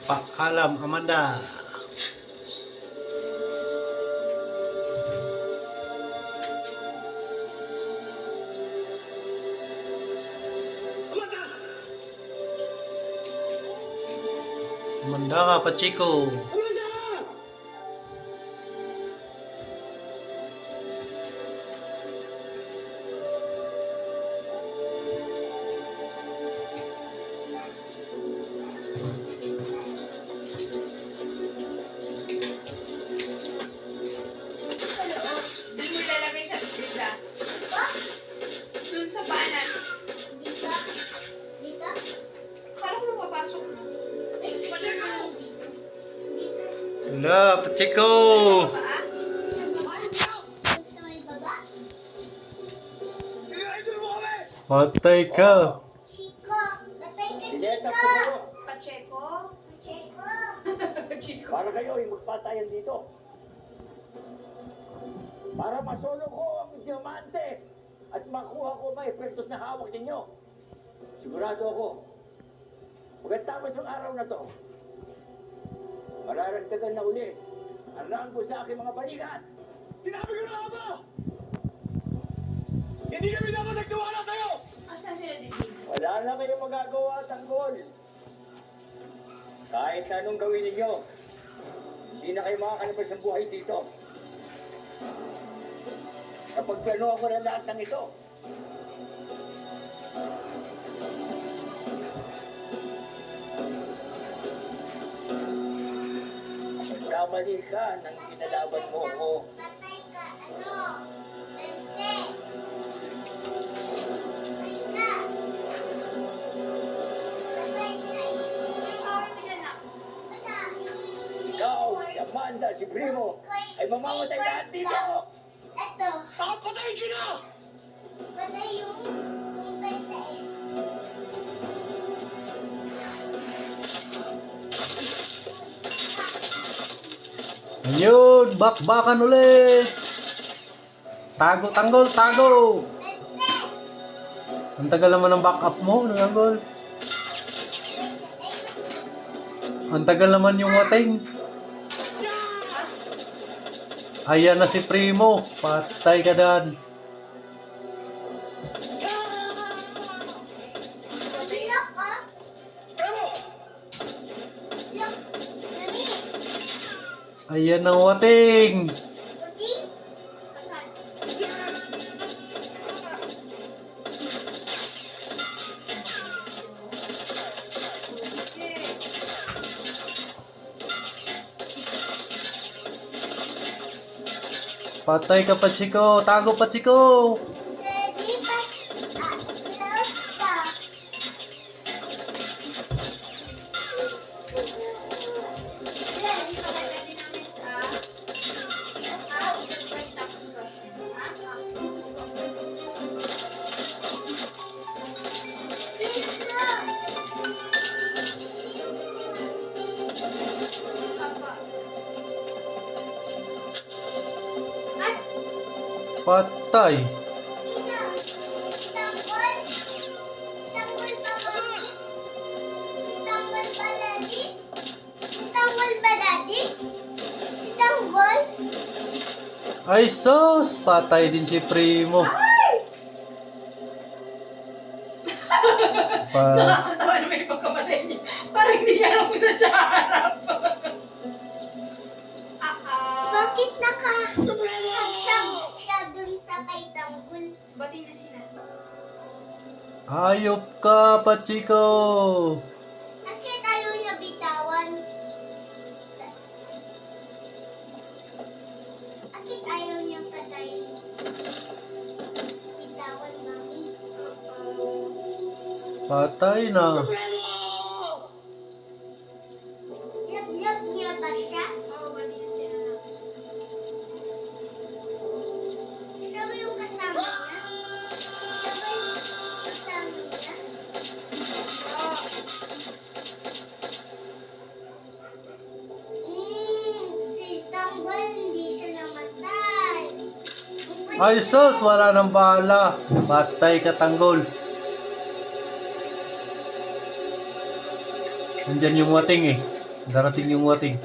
Paalam, Amanda. Amanda ka, Pachiko. Doon mo lalagay sa bibigla. Doon sa banan. Dito? Dito? Akala ko mapapasok mo. Ay, sige na. Dito. Hala, Pachiko. Paa? Sa baba? Sa may baba? Patay ka. Chico! Batay ka, Sineta Chico! po kayo. Pacheco? Chico! Chico. Para kayo ay magpatayan dito. Para masolo ko ang diamante at makuha ko may efektos na hawak ninyo. Sigurado ako, pagkatapos ng araw na to, mararagdagan na uli ang ranggo sa aking mga balikat. Sinabi ko na ba? Hindi kami dapat nagtiwala sa'yo! Asan sila Divine? Wala na kayong magagawa, tanggol. Kahit anong gawin ninyo, hindi na kayo makakalabas ng buhay dito. Kapag plano ako na lahat ng ito, kamali ka nang sinalaban mo ako. Batay ka, ano? Bente! Batay ka! Batay ka! Sino power mo dyan na? Wala, yung Ikaw, si Amanda, si Primo, ay mamamatay lahat dito! Eto, Papatay ka na! batay yung bente eh. Ayun, bakbakan ulit. Tago, tanggol, tago. Bente! Ang tagal naman ng backup mo, tanggol. Ang tagal naman yung wating. Ayan na si Primo. Patay ka dan. Silok ko? Primo! Silok! Mami! Ayan ang wating. Puti? Asan? Okay. Patay ka, Pachiko. Tago, Pachiko. Di ba? Silok ka? Ipaganda din namin sa first tapos questions, ha? Please no! Papa. Ay! Patay. Sino? Si Tanggol? Si Tanggol ba, Mami? Si Tanggol ba, Daddy? Si Tanggol ba, Daddy? Si Tanggol? Ay, sus. Patay din si Primo. Nakakatawa naman yung pagkamatay niya. Parang hindi niya alam kung saan siya harap. Bakit nakahagsag siya dun sa kay Tanggol? Bating na sila. Hayop ka, Pachiko. Bakit ayaw niya bitawan? Bakit ayaw niya patayin? Bitawan, Mami. Patay na. Love niya ba siya? Oo, bating na sila na. Siya ba yung kasama niya? Siya ba yung kasama niya? Si Tanggol hindi siya namatay. Ay, sus. Wala nang bala. Patay ka, tanggol. Nandyan yung wating eh. Darating yung wating.